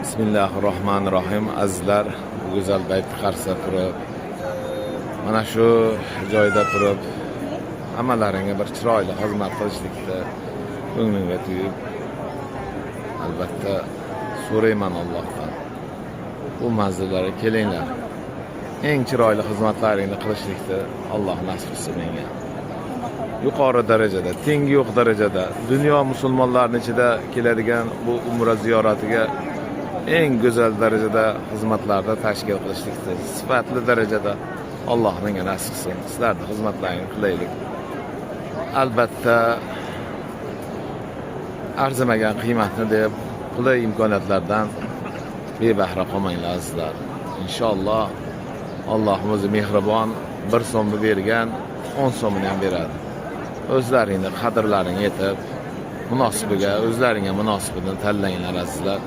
Bismillahirrohmanirrohim. Azizlar, bu go'zal baytni qarsa turib, mana shu joyda turib, hammalaringga bir chiroyli xizmat qilishlikda ko'nglimga tuyib, albatta so'rayman Allohdan. Bu manzillarga kelinglar. Eng chiroyli xizmatlaringni qilishlikda Alloh nasib qilsin menga. Yuqori darajada, tengi yo'q darajada dunyo musulmonlarining ichida keladigan bu umra ziyoratiga eng go'zal darajada xizmatlarda tashkil qilishlikda sifatli darajada Alloh menga nasib qilsin. Sizlarning xizmatlaringizni qilaylik. Albatta arzimagan qiymatni deb qulay imkoniyatlardan bebahra qolmanglar azizlar. Inshaalloh Allohimiz o'zi mehribon, 1 so'mni bergan 10 so'mini ham beradi. O'zlaringning qadrlaring yetib, munosibiga, o'zlaringga munosibini tanlanglar azizlar.